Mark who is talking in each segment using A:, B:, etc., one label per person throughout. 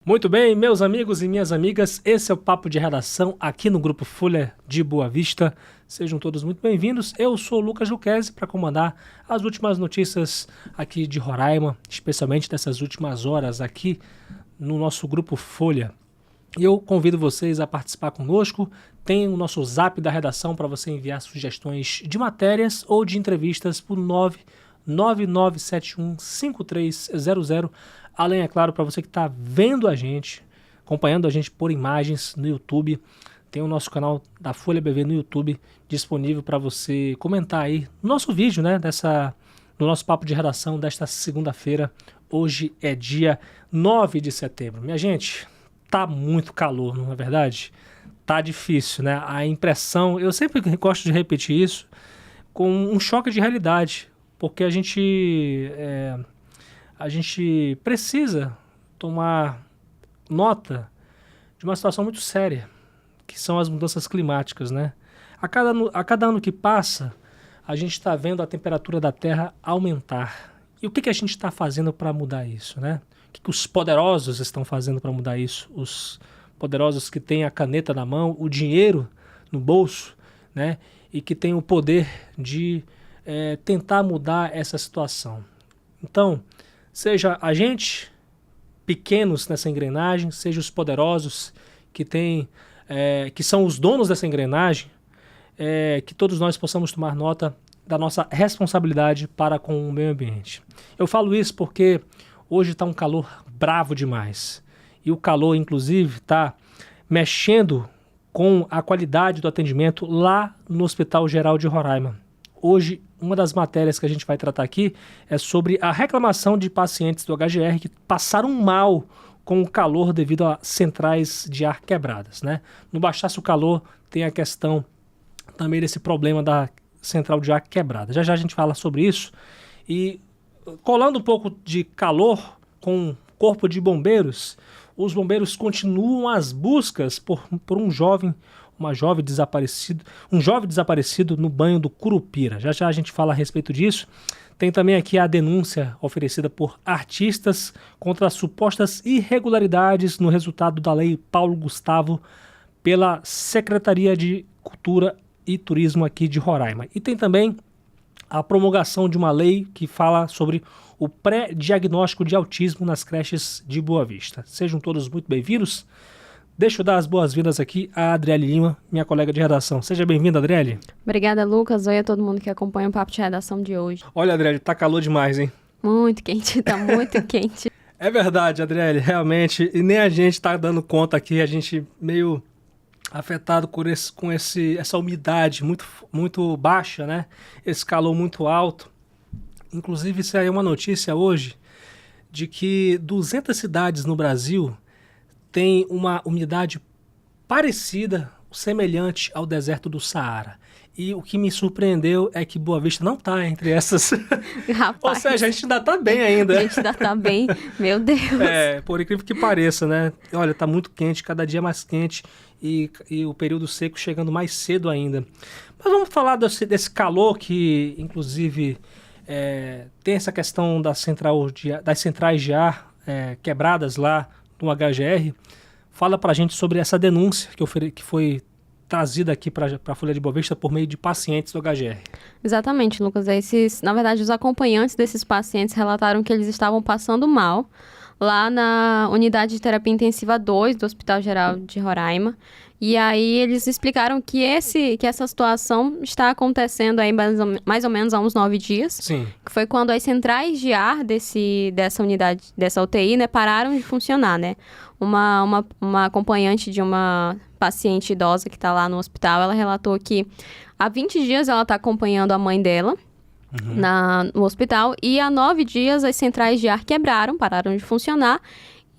A: Muito bem, meus amigos e minhas amigas, esse é o Papo de Redação aqui no Grupo Folha de Boa Vista. Sejam todos muito bem-vindos. Eu sou o Lucas Luquezzi para comandar as últimas notícias aqui de Roraima, especialmente dessas últimas horas aqui no nosso Grupo Folha. E eu convido vocês a participar conosco. Tem o nosso zap da redação para você enviar sugestões de matérias ou de entrevistas por 999715300. Além, é claro, para você que está vendo a gente, acompanhando a gente por imagens no YouTube, tem o nosso canal da Folha BV no YouTube disponível para você comentar aí no nosso vídeo, né, no nosso papo de redação desta segunda-feira. Hoje é dia 9 de setembro. Minha gente, tá muito calor, não é verdade? Tá difícil, né? A impressão, eu sempre gosto de repetir isso, com um choque de realidade, porque a gente precisa tomar nota de uma situação muito séria, que são as mudanças climáticas, né? A cada ano que passa, a gente está vendo a temperatura da Terra aumentar. E o que a gente está fazendo para mudar isso, né? O que os poderosos estão fazendo para mudar isso? Os poderosos que têm a caneta na mão, o dinheiro no bolso, né? E que têm o poder de tentar mudar essa situação. Então, seja a gente, pequenos nessa engrenagem, seja os poderosos que são os donos dessa engrenagem, que todos nós possamos tomar nota da nossa responsabilidade para com o meio ambiente. Eu falo isso porque hoje está um calor bravo demais. E o calor, inclusive, está mexendo com a qualidade do atendimento lá no Hospital Geral de Roraima. Hoje, uma das matérias que a gente vai tratar aqui é sobre a reclamação de pacientes do HGR que passaram mal com o calor devido a centrais de ar quebradas, né? Não bastasse o calor, tem a questão também desse problema da central de ar quebrada. Já já a gente fala sobre isso. E colando um pouco de calor com o corpo de bombeiros, os bombeiros continuam as buscas por um jovem desaparecido no banho do Curupira. Já já a gente fala a respeito disso. Tem também aqui a denúncia oferecida por artistas contra as supostas irregularidades no resultado da Lei Paulo Gustavo pela Secretaria de Cultura e Turismo aqui de Roraima. E tem também a promulgação de uma lei que fala sobre o pré-diagnóstico de autismo nas creches de Boa Vista. Sejam todos muito bem-vindos. Deixa eu dar as boas-vindas aqui a Adriele Lima, minha colega de redação. Seja bem-vinda, Adriele.
B: Obrigada, Lucas. Oi a todo mundo que acompanha o Papo de Redação de hoje.
A: Olha, Adriele, tá calor demais, hein?
B: Muito quente, tá muito quente.
A: É verdade, Adriele, realmente. E nem a gente tá dando conta aqui, a gente meio afetado com essa umidade muito, muito baixa, né? Esse calor muito alto. Inclusive, isso aí é uma notícia hoje de que 200 cidades no Brasil tem uma umidade parecida, semelhante ao deserto do Saara. E o que me surpreendeu é que Boa Vista não está entre essas.
B: Rapaz,
A: ou seja, a gente ainda está bem ainda.
B: A gente ainda está bem, meu Deus.
A: Por incrível que pareça, né? Olha, está muito quente, cada dia mais quente e o período seco chegando mais cedo ainda. Mas vamos falar desse calor que, inclusive, tem essa questão das centrais de ar quebradas lá no HGR. Fala pra gente sobre essa denúncia que foi trazida aqui para a Folha de Boa Vista por meio de pacientes do HGR.
B: Exatamente, Lucas. Na verdade, os acompanhantes desses pacientes relataram que eles estavam passando mal lá na unidade de terapia intensiva 2 do Hospital Geral de Roraima. E aí eles explicaram que essa situação está acontecendo aí mais ou menos há uns 9 dias.
A: Sim.
B: Que foi quando as centrais de ar dessa unidade, dessa UTI, né, pararam de funcionar, né? Uma acompanhante de uma paciente idosa que está lá no hospital, ela relatou que há 20 dias ela está acompanhando a mãe dela no hospital e há 9 dias as centrais de ar quebraram, pararam de funcionar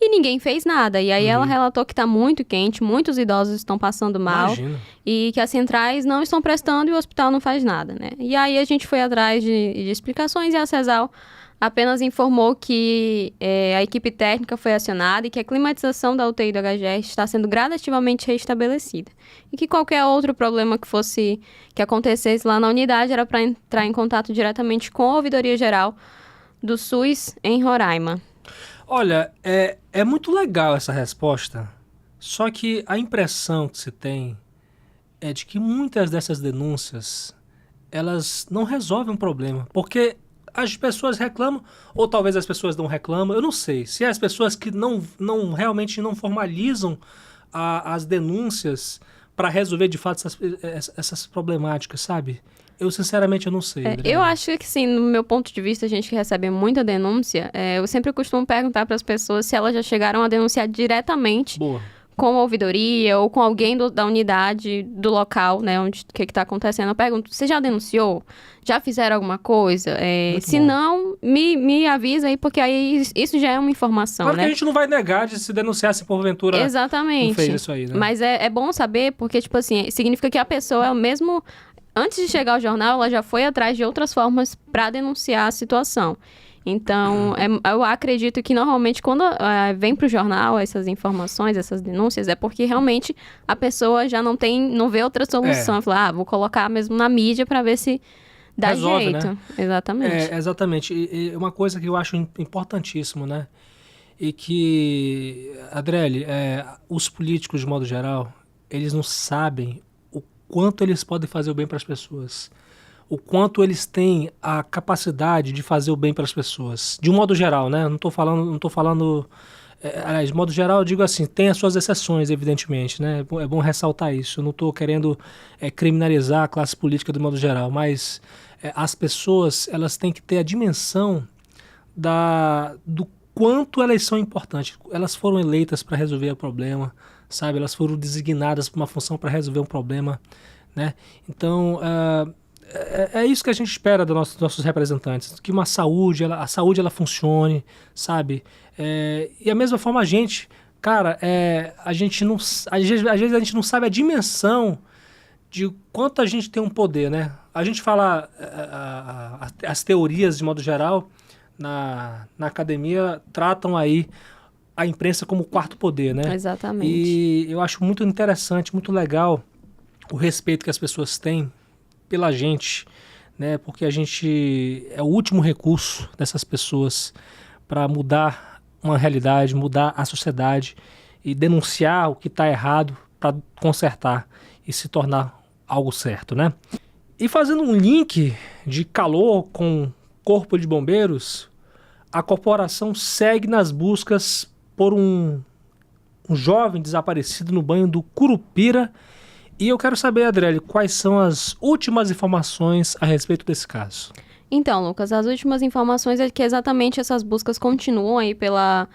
B: e ninguém fez nada. E aí ela relatou que está muito quente, muitos idosos estão passando mal.
A: Imagina.
B: E que as centrais não estão prestando e o hospital não faz nada, né? E aí a gente foi atrás de explicações e a CESAL apenas informou que a equipe técnica foi acionada e que a climatização da UTI do HGR está sendo gradativamente restabelecida. E que qualquer outro problema que acontecesse lá na unidade era para entrar em contato diretamente com a Ouvidoria Geral do SUS em Roraima.
A: Olha, é muito legal essa resposta, só que a impressão que se tem é de que muitas dessas denúncias, elas não resolvem um problema, porque as pessoas reclamam, ou talvez as pessoas não reclamam, eu não sei. Se as pessoas que não realmente não formalizam as denúncias para resolver de fato essas problemáticas, sabe? Eu sinceramente eu não sei.
B: Eu acho que sim, no meu ponto de vista, a gente que recebe muita denúncia, eu sempre costumo perguntar para as pessoas se elas já chegaram a denunciar diretamente.
A: Boa.
B: Com a ouvidoria ou com alguém da unidade, do local, né, onde o que está acontecendo. Eu pergunto, você já denunciou? Já fizeram alguma coisa? Se
A: bom.
B: não, me avisa aí, porque aí isso já é uma informação,
A: Claro
B: né?
A: que a gente não vai negar de se denunciar se porventura
B: Exatamente.
A: não fez isso aí, né?
B: Mas é bom saber, porque, tipo assim, significa que a pessoa é o mesmo... Antes de chegar ao jornal, ela já foi atrás de outras formas para denunciar a situação. Então, eu acredito que normalmente quando vem para o jornal essas informações, essas denúncias, é porque realmente a pessoa já não vê outra solução. Fala, vou colocar mesmo na mídia para ver se dá
A: resolve,
B: jeito.
A: né?
B: Exatamente.
A: Exatamente. E uma coisa que eu acho importantíssimo, né? E que, Adriele, os políticos, de modo geral, eles não sabem o quanto eles podem fazer o bem para as pessoas. O quanto eles têm a capacidade de fazer o bem para as pessoas. De um modo geral, né? Não estou falando... aliás, de modo geral, eu digo assim, tem as suas exceções, evidentemente, né? É bom ressaltar isso. Eu não estou querendo criminalizar a classe política de modo geral, mas as pessoas, elas têm que ter a dimensão do quanto elas são importantes. Elas foram eleitas para resolver o problema, sabe? Elas foram designadas para uma função para resolver um problema, né? Então, é isso que a gente espera dos nossos representantes, que a saúde ela funcione, sabe? E a mesma forma cara, a gente não, às vezes a gente não sabe a dimensão de quanto a gente tem um poder, né? A gente fala, as teorias de modo geral, na academia, tratam aí a imprensa como o quarto poder, né?
B: Exatamente.
A: E eu acho muito interessante, muito legal o respeito que as pessoas têm pela gente, né? Porque a gente é o último recurso dessas pessoas para mudar uma realidade, mudar a sociedade e denunciar o que está errado para consertar e se tornar algo certo, né? E fazendo um link de calor com Corpo de Bombeiros, a corporação segue nas buscas por um jovem desaparecido no banho do Curupira. E eu quero saber, Adriele, quais são as últimas informações a respeito desse caso?
B: Então, Lucas, as últimas informações é que exatamente essas buscas continuam aí pela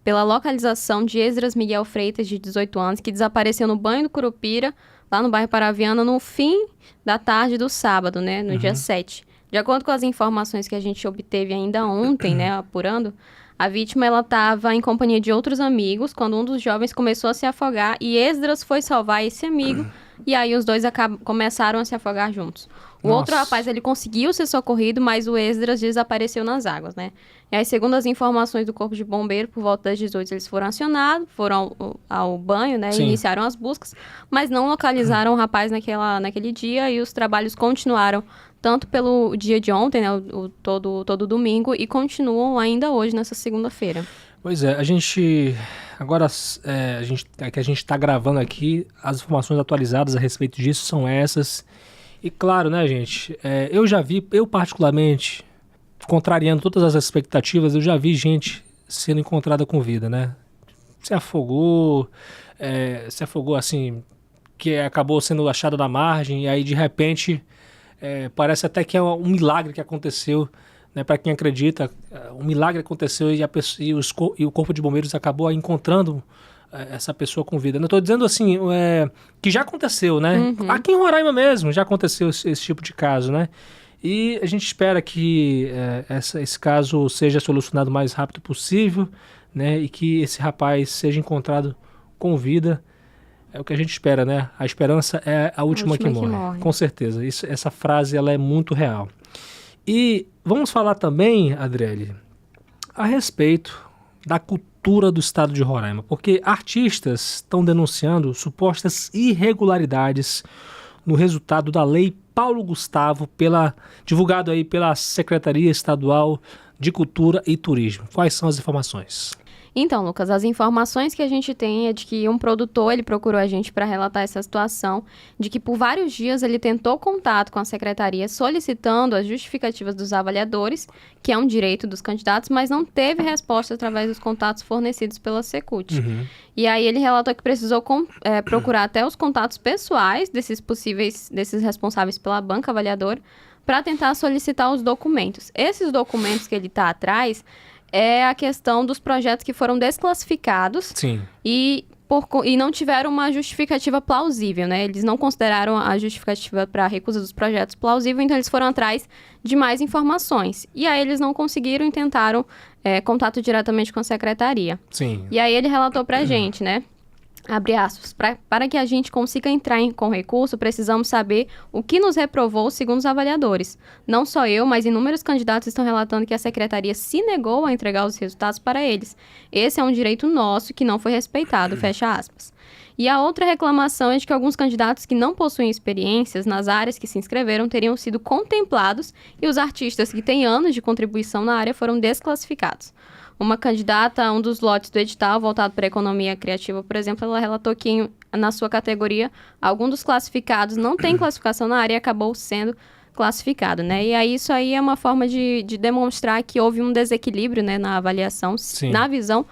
B: localização de Esdras Miguel Freitas, de 18 anos, que desapareceu no banho do Curupira, lá no bairro Paraviana, no fim da tarde do sábado, né, no dia 7. De acordo com as informações que a gente obteve ainda ontem, né, apurando, a vítima ela estava em companhia de outros amigos quando um dos jovens começou a se afogar e Esdras foi salvar esse amigo e aí os dois começaram a se afogar juntos. O outro rapaz, ele conseguiu ser socorrido, mas o Esdras desapareceu nas águas, né? E aí, segundo as informações do Corpo de Bombeiro, por volta das 18 eles foram acionados, foram ao banho, né? E iniciaram as buscas, mas não localizaram o rapaz naquele dia e os trabalhos continuaram tanto pelo dia de ontem, né? Todo domingo, e continuam ainda hoje, nessa segunda-feira.
A: Pois é, a gente... Agora, que a gente está gravando aqui, as informações atualizadas a respeito disso são essas. E claro, né, gente, eu particularmente, contrariando todas as expectativas, eu já vi gente sendo encontrada com vida, né? Se afogou assim, que acabou sendo achada na margem, e aí de repente parece até que é um milagre que aconteceu, né? Para quem acredita, um milagre aconteceu e o Corpo de Bombeiros acabou encontrando essa pessoa com vida. Eu estou dizendo assim, que já aconteceu, né?
B: Uhum.
A: Aqui em Roraima mesmo já aconteceu esse tipo de caso, né? E a gente espera que esse caso seja solucionado o mais rápido possível, né? E que esse rapaz seja encontrado com vida. É o que a gente espera, né? A esperança é a última que morre. Com certeza. Essa frase ela é muito real. E vamos falar também, Adriele, a respeito da cultura do estado de Roraima, porque artistas estão denunciando supostas irregularidades no resultado da Lei Paulo Gustavo, divulgado aí pela Secretaria Estadual de Cultura e Turismo. Quais são as informações?
B: Então, Lucas, as informações que a gente tem é de que um produtor, ele procurou a gente para relatar essa situação, de que por vários dias ele tentou contato com a secretaria solicitando as justificativas dos avaliadores, que é um direito dos candidatos, mas não teve resposta através dos contatos fornecidos pela Secult.
A: Uhum.
B: E aí ele relatou que precisou procurar até os contatos pessoais desses responsáveis pela banca avaliadora para tentar solicitar os documentos. Esses documentos que ele está atrás é a questão dos projetos que foram desclassificados.
A: Sim.
B: E não tiveram uma justificativa plausível, né? Eles não consideraram a justificativa para a recusa dos projetos plausível, então eles foram atrás de mais informações. E aí eles não conseguiram e tentaram contato diretamente com a secretaria.
A: Sim.
B: E aí ele relatou para a gente, né? Abre aspas, para que a gente consiga entrar com recurso, precisamos saber o que nos reprovou segundo os avaliadores. Não só eu, mas inúmeros candidatos estão relatando que a secretaria se negou a entregar os resultados para eles. Esse é um direito nosso que não foi respeitado, fecha aspas. E a outra reclamação é de que alguns candidatos que não possuem experiências nas áreas que se inscreveram teriam sido contemplados e os artistas que têm anos de contribuição na área foram desclassificados. Uma candidata a um dos lotes do edital voltado para a economia criativa, por exemplo, ela relatou que na sua categoria, algum dos classificados não tem classificação na área e acabou sendo classificado, né? E aí isso aí é uma forma de demonstrar que houve um desequilíbrio, né, na avaliação,
A: Sim.
B: na visão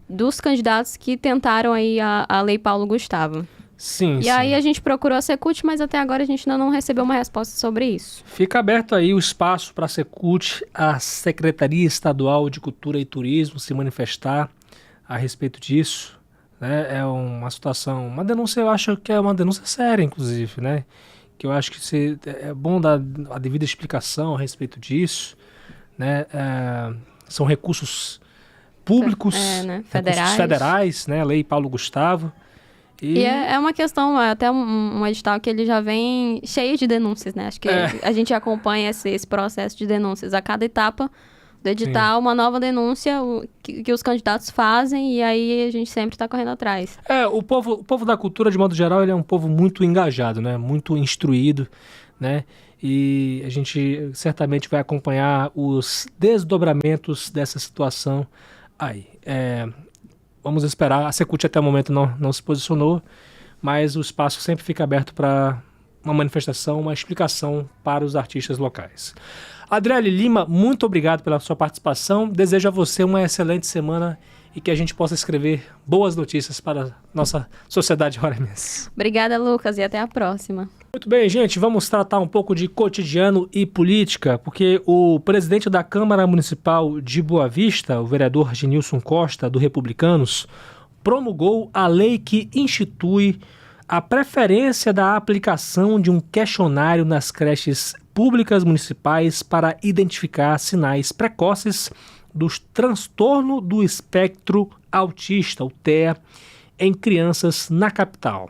B: dos candidatos que tentaram aí a Lei Paulo Gustavo.
A: Sim,
B: E aí a gente procurou a Secult, mas até agora a gente ainda não recebeu uma resposta sobre isso.
A: Fica aberto aí o espaço para a Secult, a Secretaria Estadual de Cultura e Turismo, se manifestar a respeito disso. Né? É uma situação, uma denúncia, eu acho que é uma denúncia séria, inclusive, né? Que eu acho que é bom dar a devida explicação a respeito disso. Né? São recursos públicos,
B: né?
A: recursos federais, né? Lei Paulo Gustavo.
B: E é uma questão, até um edital que ele já vem cheio de denúncias, né? Acho que a gente acompanha esse processo de denúncias. A cada etapa do edital, uma nova denúncia que os candidatos fazem e aí a gente sempre está correndo atrás.
A: O povo da cultura, de modo geral, ele é um povo muito engajado, né? Muito instruído, né? E a gente certamente vai acompanhar os desdobramentos dessa situação aí. Vamos esperar. A Secult até o momento não se posicionou, mas o espaço sempre fica aberto para uma manifestação, uma explicação para os artistas locais. Adriele Lima, muito obrigado pela sua participação. Desejo a você uma excelente semana e que a gente possa escrever boas notícias para a nossa sociedade roraimense.
B: Obrigada, Lucas, e até a próxima.
A: Muito bem, gente, vamos tratar um pouco de cotidiano e política, porque o presidente da Câmara Municipal de Boa Vista, o vereador Genilson Costa, do Republicanos, promulgou a lei que institui a preferência da aplicação de um questionário nas creches públicas municipais para identificar sinais precoces do transtorno do espectro autista, o TEA, em crianças na capital.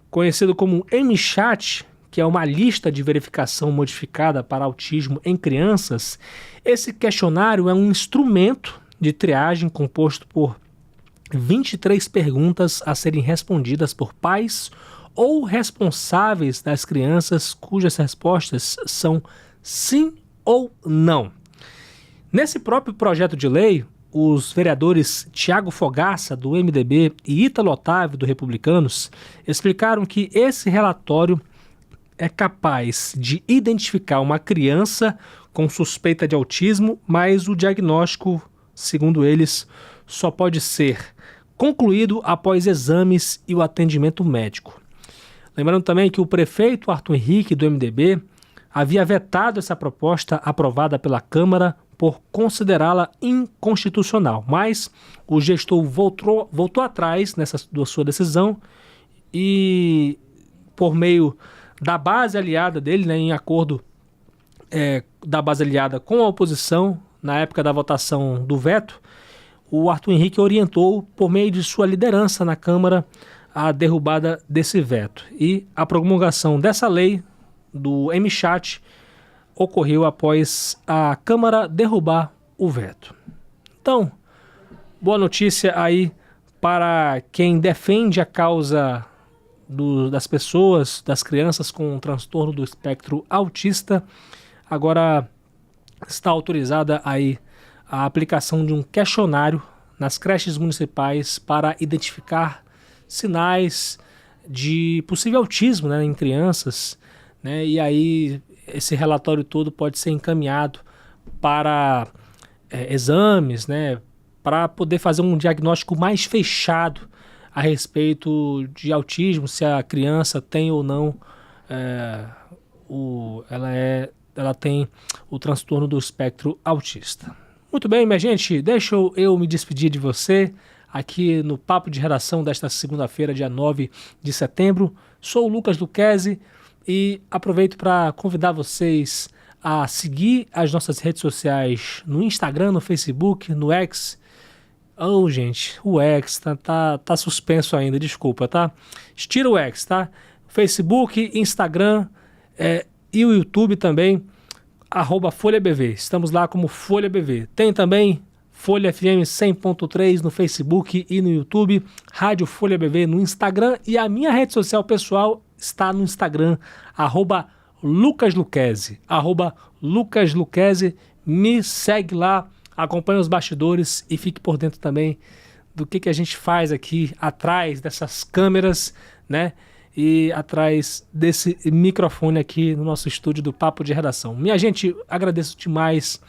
A: Conhecido como MChat, que é uma lista de verificação modificada para autismo em crianças, esse questionário é um instrumento de triagem composto por 23 perguntas a serem respondidas por pais ou responsáveis das crianças cujas respostas são sim ou não. Nesse próprio projeto de lei, os vereadores Tiago Fogaça, do MDB, e Ítalo Otávio, do Republicanos, explicaram que esse relatório é capaz de identificar uma criança com suspeita de autismo, mas o diagnóstico, segundo eles, só pode ser concluído após exames e o atendimento médico. Lembrando também que o prefeito Arthur Henrique, do MDB, havia vetado essa proposta aprovada pela Câmara por considerá-la inconstitucional, mas o gestor voltou atrás da sua decisão e, por meio da base aliada dele, né, em acordo da base aliada com a oposição, na época da votação do veto, o Arthur Henrique orientou, por meio de sua liderança na Câmara, a derrubada desse veto. E a promulgação dessa lei do MChat ocorreu após a Câmara derrubar o veto. Então, boa notícia aí para quem defende a causa das pessoas, das crianças com transtorno do espectro autista. Agora está autorizada aí a aplicação de um questionário nas creches municipais para identificar sinais de possível autismo, né, em crianças, né, e aí esse relatório todo pode ser encaminhado para exames, né, para poder fazer um diagnóstico mais fechado a respeito de autismo, se a criança tem ou não, ela tem o transtorno do espectro autista. Muito bem, minha gente, deixa eu me despedir de você aqui no Papo de Redação desta segunda-feira, dia 9 de setembro. Sou o Lucas Luquezzi e aproveito para convidar vocês a seguir as nossas redes sociais no Instagram, no Facebook, no X. Oh, gente, o X tá suspenso ainda, desculpa, tá? Estira o X, tá? Facebook, Instagram e o YouTube também, @FolhaBV. Estamos lá como Folha BV. Tem também Folha FM 100.3 no Facebook e no YouTube, Rádio Folha BV no Instagram e a minha rede social pessoal está no Instagram, @LucasLuquezzi, @LucasLuquezzi. Me segue lá, acompanhe os bastidores e fique por dentro também do que a gente faz aqui atrás dessas câmeras, né? E atrás desse microfone aqui no nosso estúdio do Papo de Redação. Minha gente, agradeço demais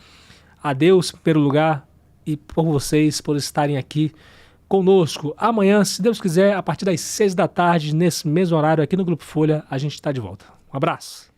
A: a Deus pelo lugar e por vocês por estarem aqui conosco. Amanhã, se Deus quiser, a partir das 6 da tarde, nesse mesmo horário aqui no Grupo Folha, a gente está de volta. Um abraço.